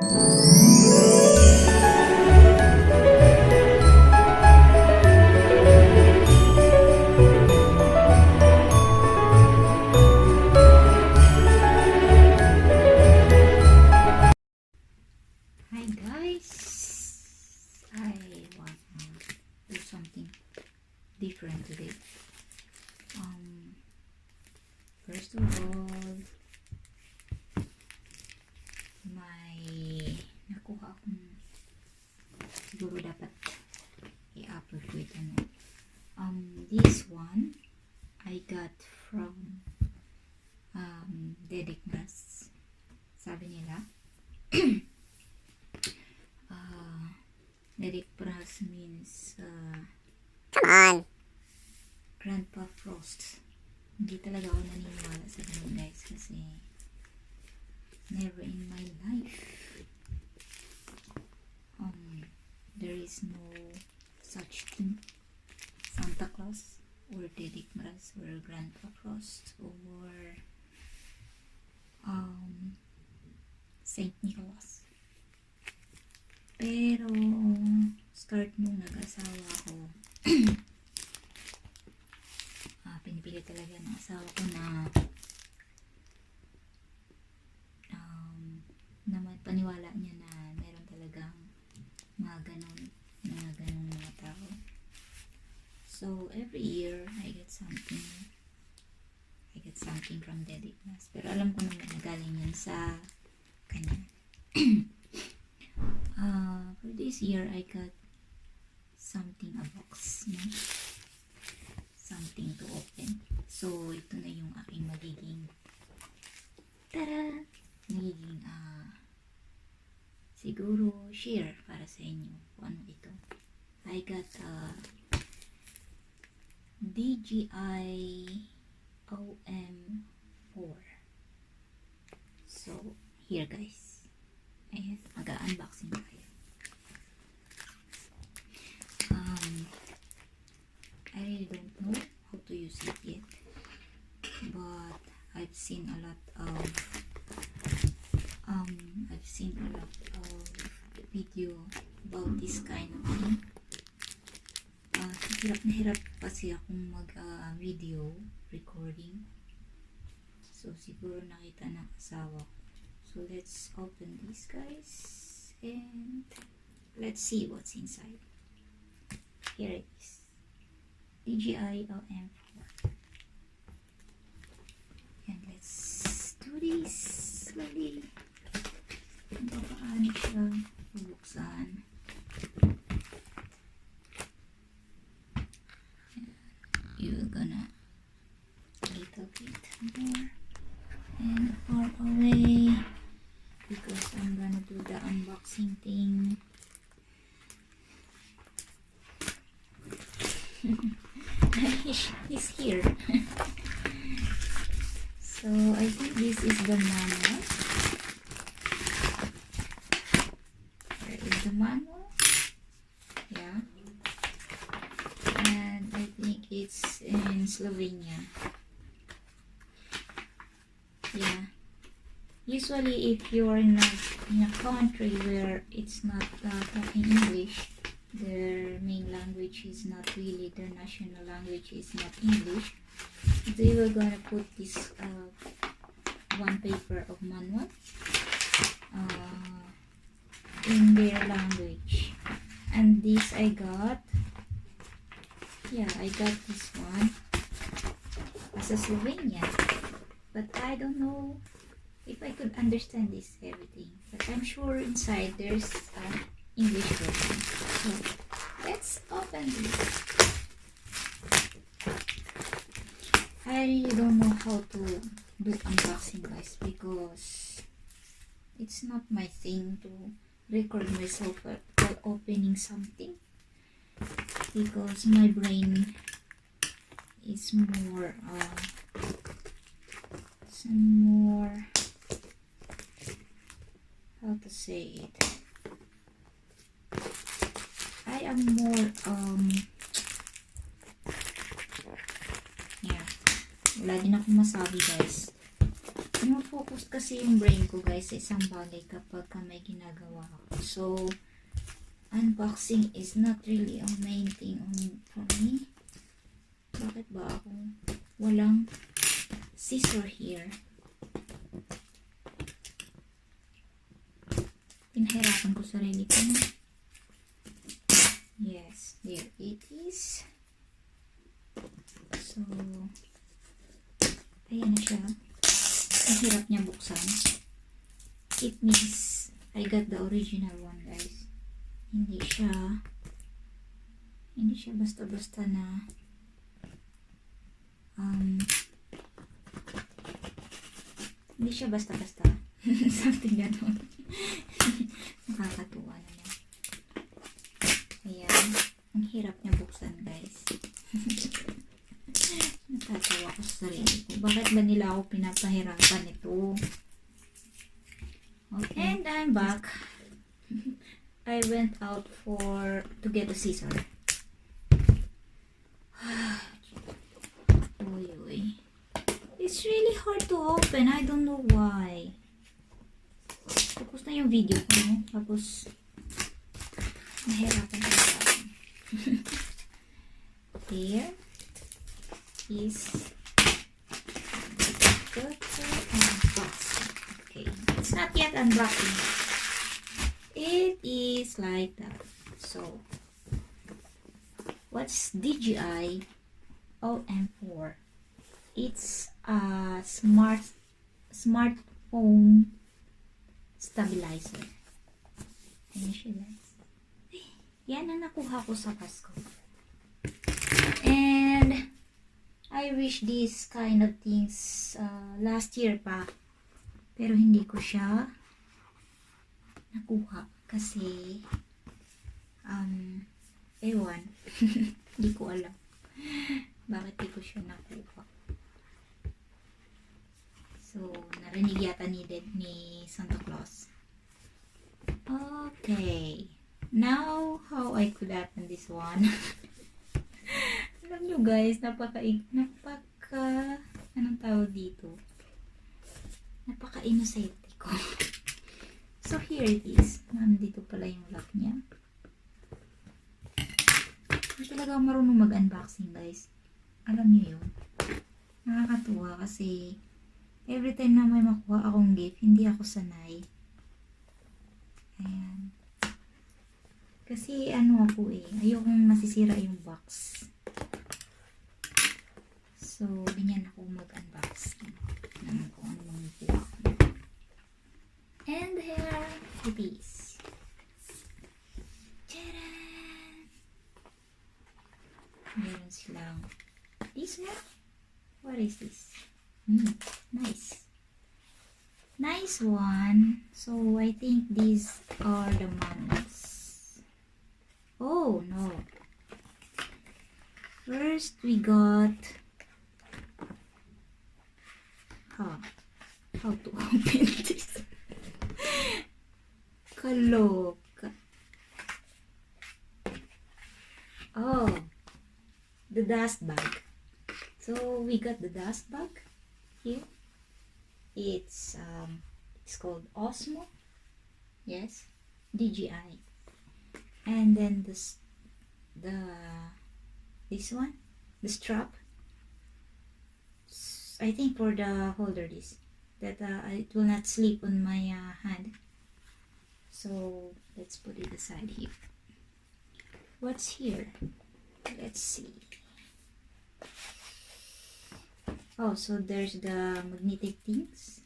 Hi guys, I want to do something different today. First of all, may nakuha akong, siguro dapat i-upload ko ito na. This one I got from Dediknas. Sabi nila Dediknas means Come on. Grandpa Frost. Hindi talaga ako naniniwala sa ganun guys, kasi never in my life there is no such thing, Santa Claus or Dediknas or Grandpa Frost or Saint Nicholas. Pero start nung nag-asawa ako, pinipili talaga ng asawa ko na paniwala niya na meron talagang mga ganun mga tao. So every year I get something from Dediknas, pero alam ko naman na galing yan sa kanya. For this year I got something, a box, no? Something to open. So ito na yung aking magiging siguro share para sa inyo kung ano ito. I got DJI OM4. So here guys, ayan, mag-unboxing tayo. I really don't know how to use it yet, but I've seen a lot of video about this kind of thing. Hirap na hirap kasi akong mag-video recording. So siguro nakita ng asawa ko. So let's open this guys and let's see what's inside. Here it is. DJI OM4. And let's do this slowly. Kung paano siya bubuksan. You're gonna a little bit more and far away because I'm gonna do the unboxing thing. He's here. So I think this is the manual. Where is the manual? Yeah. And I think it's in Slovenia. Yeah. Usually if you're in a country where it's not talking English, their main language is not really, their national language is not English, they were gonna put this one paper of manual in their language. And this I got, I got this one as a Slovenia, but I don't know if I could understand this everything, but I'm sure inside there's English version. So let's open this. I really don't know how to do unboxing guys, because it's not my thing to record myself while opening something, because my brain is more how to say it, I am more wala din ako masabi guys. nakafocus kasi yung brain ko guys sa isang bagay kapag may ginagawa ako. So, unboxing is not really a main thing for me. Bakit ba ako walang scissor here? Pinahirapan ko sarili ko. Yes, there it is. So, ayan na siya. Ang hirap niya buksan. It means I got the original one, guys. Hindi siya basta-basta na hindi siya basta-basta. Something ganon. Nakakatuwa naman. Ayan. Ang hirap niya buksan, guys. Natatawa ko sa sarili ko. Bakit ba nila ako pinapahirapan ito? Okay, and I'm back. I went out to get a scissor. Uy. It's really hard to open. I don't know why. Tapos na yung video ko, no? Tapos nahirapan ko. Here is the unboxing. Okay, it's not yet unboxing. It is like that. So, what's DJI OM4? It's a smartphone stabilizer. Ayan siya, guys. Yan ang nakuha ko sa Pasko. And I wish these kind of things last year pa. Pero hindi ko siya nakuha kasi ewan. Hindi ko alam bakit hindi ko siya nakuha. So, narinig yata ni Santa Claus. Okay. Now, how I could open this one. Alam nyo guys, anong tawag dito? Napaka-innocent ko. So, here it is. Nandito pala yung lock niya. Hindi talaga marunong mag-unboxing guys. Alam nyo yun. Nakakatuwa kasi every time na may makuha akong gift, hindi ako sanay. Ayan. Kasi ako ayokong nasisira yung box. So, ganyan ako mag-unboxing. Naman kung ano mang nakuha ko. And here it is. Tadaan! Meron silang this one. What is this? Nice. Nice one. So, I think these are the manuals. Oh, no. First, we got how to open this. Kaloka. Oh, the dust bag. So, we got the dust bag here. It's called Osmo. Yes, DJI. And then this one, the strap. I think for the holder that it will not slip on my hand. So let's put it aside here. What's here? Let's see. Oh, so there's the magnetic things.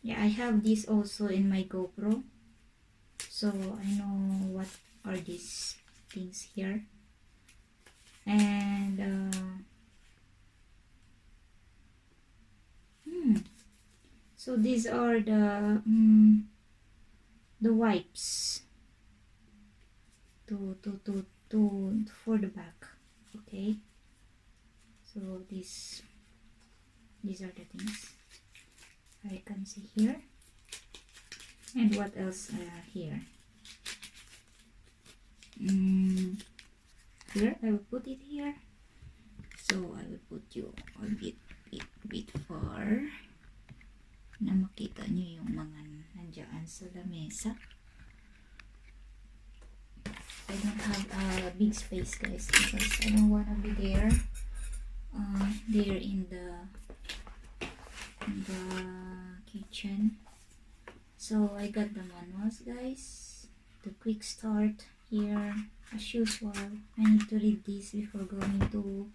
Yeah, I have this also in my GoPro. So I know what are these things here. And so these are the wipes for the back. Okay, so these are the things I can see here. And what else here? Here I will put it here. So I will lamesa. I don't have a big space, guys, because I don't want to be there in the kitchen. So I got the manuals, guys, the quick start here. As usual, I need to read this before going to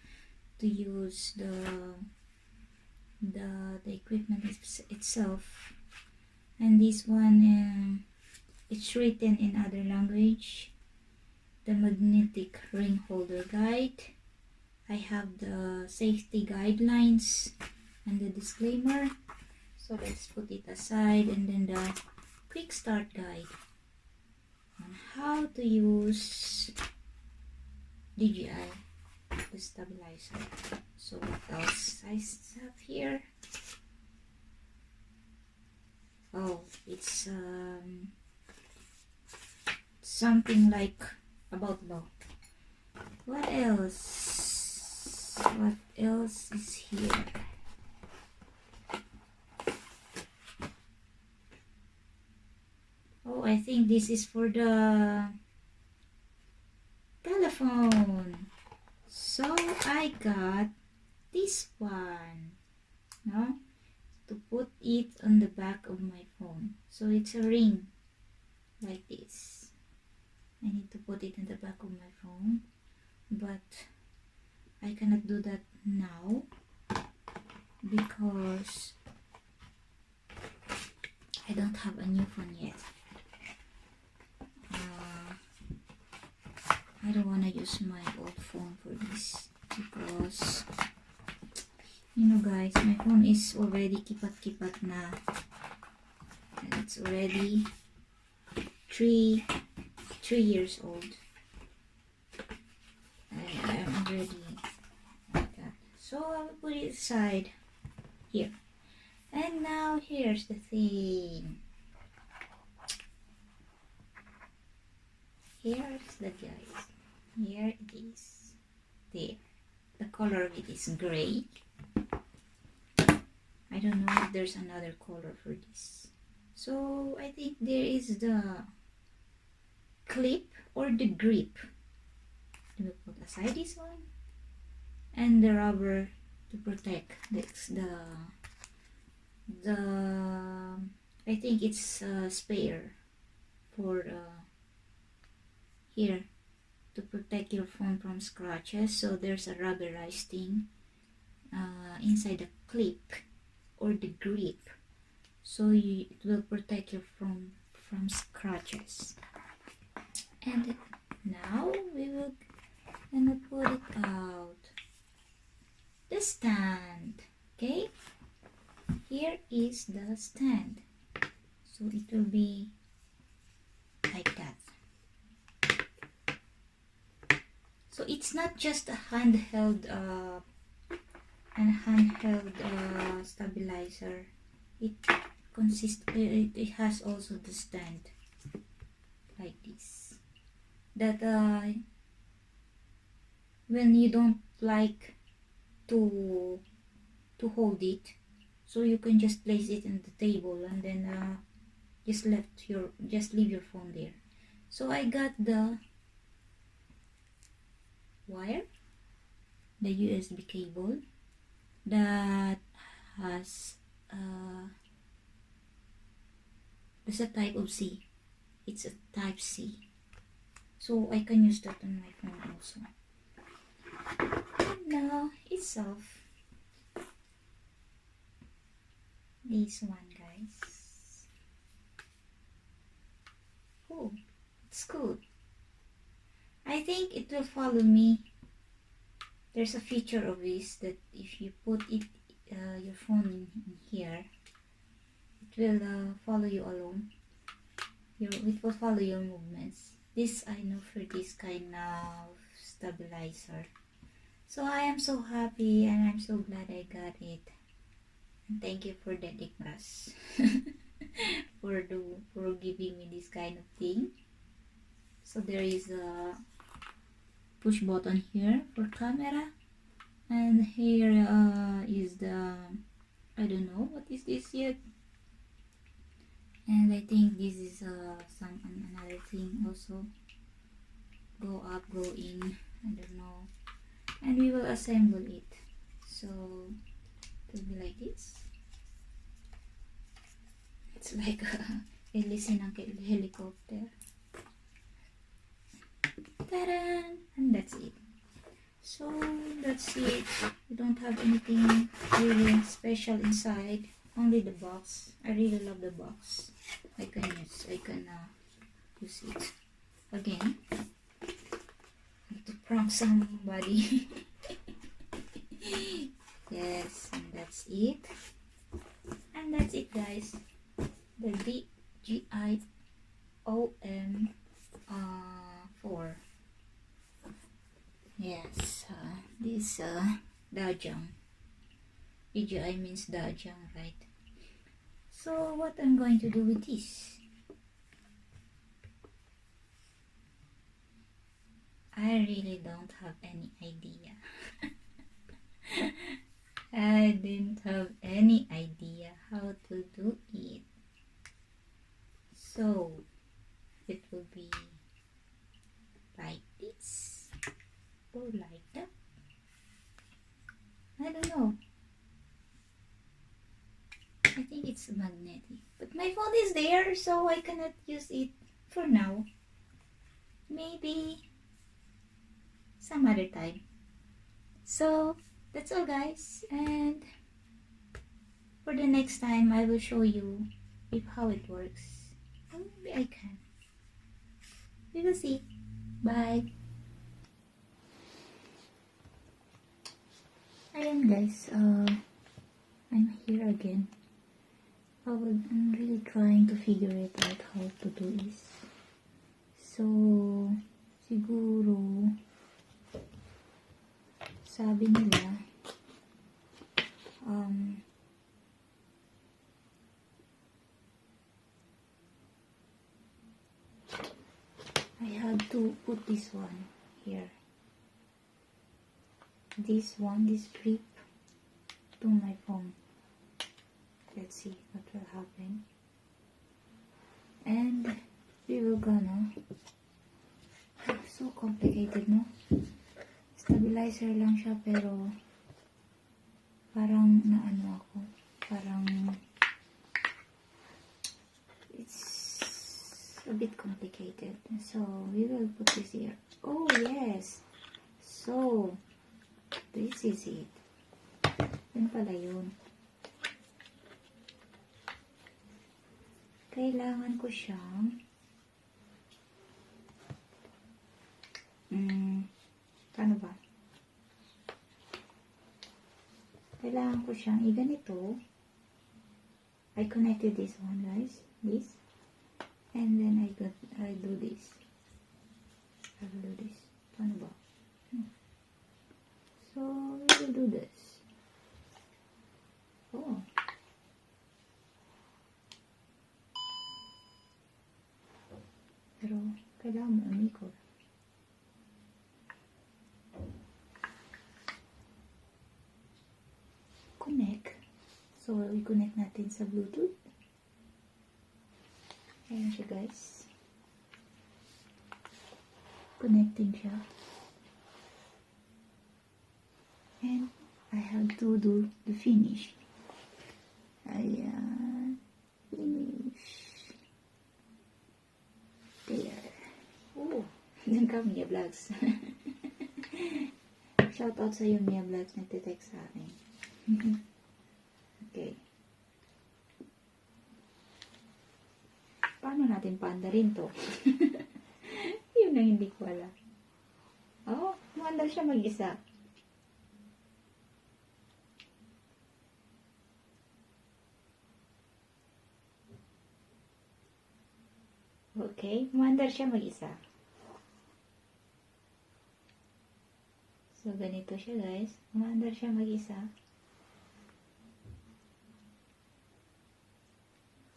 use the equipment itself. And this one, it's written in other language. The magnetic ring holder guide. I have the safety guidelines and the disclaimer. So let's put it aside, and then the quick start guide on how to use DJI, the stabilizer. So what else I have here? Oh, it's something like about law. What else? What else is here? Oh, I think this is for the telephone. So I got this one, no, to put it on the back of my phone. So it's a ring like this. I need to put it in the back of my phone, but I cannot do that now because I don't have a new phone yet. I don't want to use my old phone for this because, you know, guys, my phone is already kipat na, and it's already 3 years old. I am already like that. So I will put it aside here. And now here's the thing. Here's the guys. Here it is. There. The color of it is gray. I don't know if there's another color for this. So I think there is the clip or the grip. We will put aside this one. And the rubber to protect this, the I think it's a spare for here to protect your phone from scratches. So there's a rubberized thing inside the clip or the grip, so it will protect your phone from scratches. And now we will gonna put it out. The stand. Okay, here is the stand, so it will be like that. So it's not just a handheld stabilizer. It has also the stand like this, that when you don't like to hold it, so you can just place it on the table and then just leave your phone there. So I got the wire, the USB cable that has there's a type of C. It's a type C, so I can use that on my phone also. And now it's off. This one, guys. Oh, it's good. I think it will follow me. There's a feature of this that if you put it your phone in here, it will follow you alone. It will follow your movements. This I know for this kind of stabilizer. So I am so happy and I'm so glad I got it. And thank you for the Dikras for giving me this kind of thing. So there is a push button here for camera, and here is the, I don't know what is this yet. And I think this is another thing also. Go up, go in, I don't know. And we will assemble it. So it will be like this. It's like a hélice ng helicopter. Ta-da! And that's it. So that's it. We don't have anything really special inside. Only the box. I really love the box. I can use it again to prank somebody. Yes, and that's it. And that's it, guys. The DGIOM 4. Yes, this Dajang. DGI means Dajang, right? So what I'm going to do with this? I really don't have any idea. I didn't have any idea how to do it. So it will be like this or like that. I don't know. I think it's magnetic. But my phone is there, so I cannot use it for now. Maybe some other time. So that's all, guys. And for the next time, I will show you how it works. Or maybe I can. We will see. Bye. Ayan, guys. I'm here again. I'm really trying to figure it out how to do this. So, siguro, sabi nila, I had to put this one here. This clip to my phone. Let's see what will happen. And we will gonna, so complicated, no? Stabilizer lang siya, pero parang naano ako, parang it's a bit complicated. So we will put this here. Oh yes, so this is it. Yun pala yun. Kailangan ko siyang paano ba? Kailangan ko siyang i-ganito. I connected this one, guys. This. And then I do this. I will do this. Paano ba? So, we will do this. Oh. Pero, kailangan mo umikot. Connect. So, i-connect natin sa Bluetooth. Ayan siya, guys. Connecting siya. And, I have to do the finish. Ayan. Finish. There. Oh, dyan ka, Mia Vlogs. Shoutout sa iyo, Mia Vlogs, nagtitext sa akin. Okay. Paano natin paandarin to? Yun ang hindi ko alam. Oh, maandar siya mag-isa. Okay, maandar siya mag-isa. So, ganito siya, guys. Maandar siya mag-isa.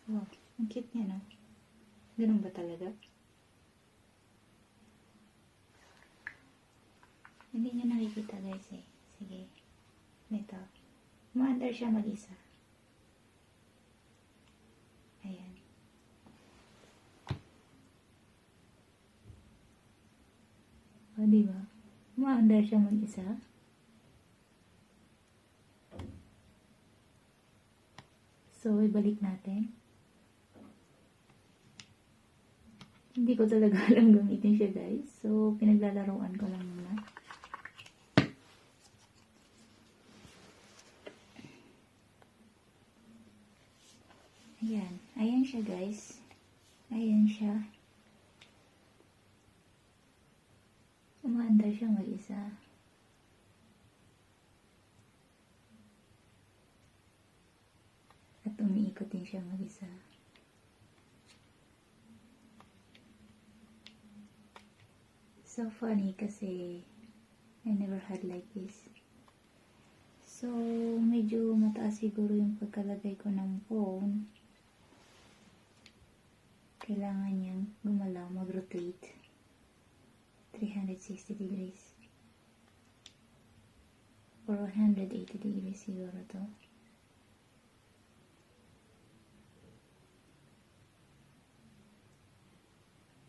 Oh, ang cute niya, no? Ganun ba talaga? Hindi niya nakikita, guys, eh. Sige. Ito. Maandar siya mag-isa. Ayan. Umaandar siya mag-isa. So, ibalik natin. Hindi ko talaga alam gamitin siya, guys. So, pinaglalaroan ko lang muna. Ayan. Ayan siya, guys. Ayan siya. Umaandar siya mag-isa. At umiikot din siya mag-isa. So funny kasi I never had like this. So, medyo mataas siguro yung pagkalagay ko ng phone. Kailangan niyang gumalaw, mag-rotate 360 degrees or 180 degrees siguro to.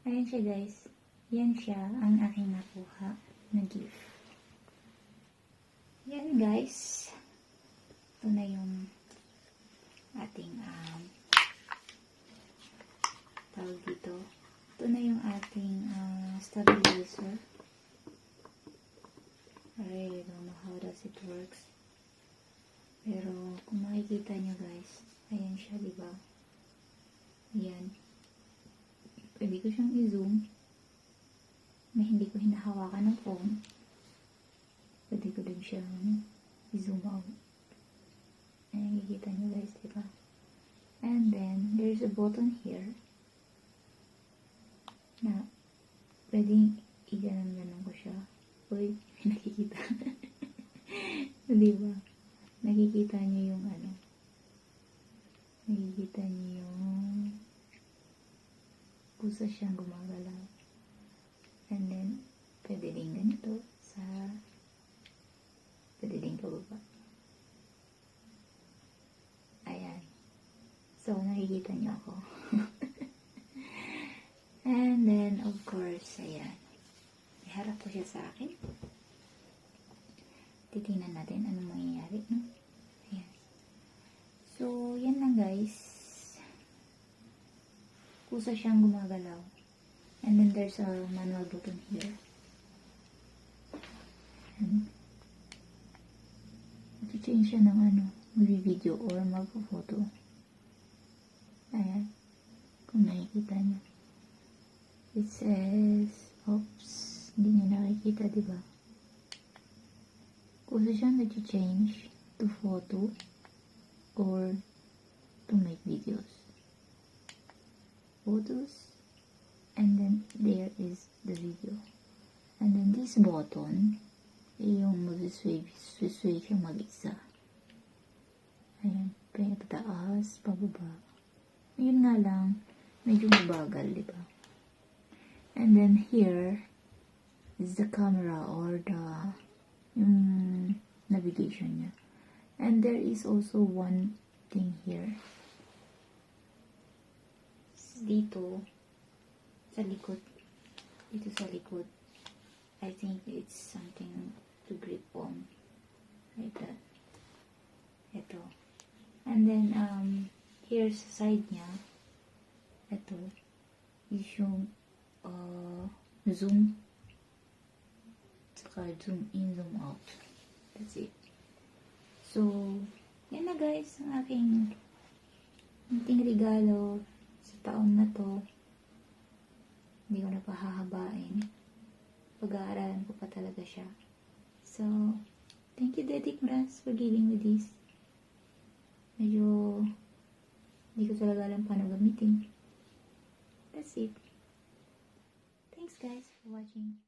Ayan siya, guys. Yan siya ang aking nakuha na gift. Yan, guys. Ito na yung ating tawag dito. Ito na yung ating stabilizer. I really don't know how does it works. Pero kung makikita nyo, guys, ayan siya, diba? Ayan. Pwede ko siyang i-zoom na hindi ko hinahawakan ng phone. Pwede ko din siyang i-zoom out. Ayan, nakikita nyo, guys, diba? And then, there's a button here na pwedeng i-ganon-ganon ko siya. Uy, nakikita. Diba? Nakikita niyo yung ano. Nakikita niyo yung pusa siyang gumagalaw. And then, pwede din ganito sa pwede din pababa. Ayan. So, nakikita niyo ako. And then, of course, ayan. Iharap ko siya sa akin. Titingnan natin anong mangyayari, no? Ayan. So, yan lang, guys. Kusa siyang gumagalaw. And then, there's a manual button here. And, change siya ng ano, mag-video or mag-photo. Ayan. Kung nakikita niyo. It says, oops, hindi niyo nakikita, diba? Kusa siyang nag-change to photo or to make videos. Photos, and then there is the video. And then this button, yung mag-sway siya mag-isa. Ayan, pataas, pababa. Yun nga lang, medyo mabagal, diba? And then here is the camera or the navigation niya. And there is also one thing here. Dito sa likod. Dito sa likod. I think it's something to grip on. Like that. Ito. And then, here's sa side niya. Ito. Is yung zoom. Saka zoom in, zoom out. That's it. So, yan na, guys. Ang aking regalo sa taon na to. Hindi ko na pahahabain. Pag-aaralan ko pa talaga siya. So, thank you, Daddy Mraz, for giving me this. Medyo hindi ko talaga alam paano gamitin. That's it. Thanks, guys, for watching.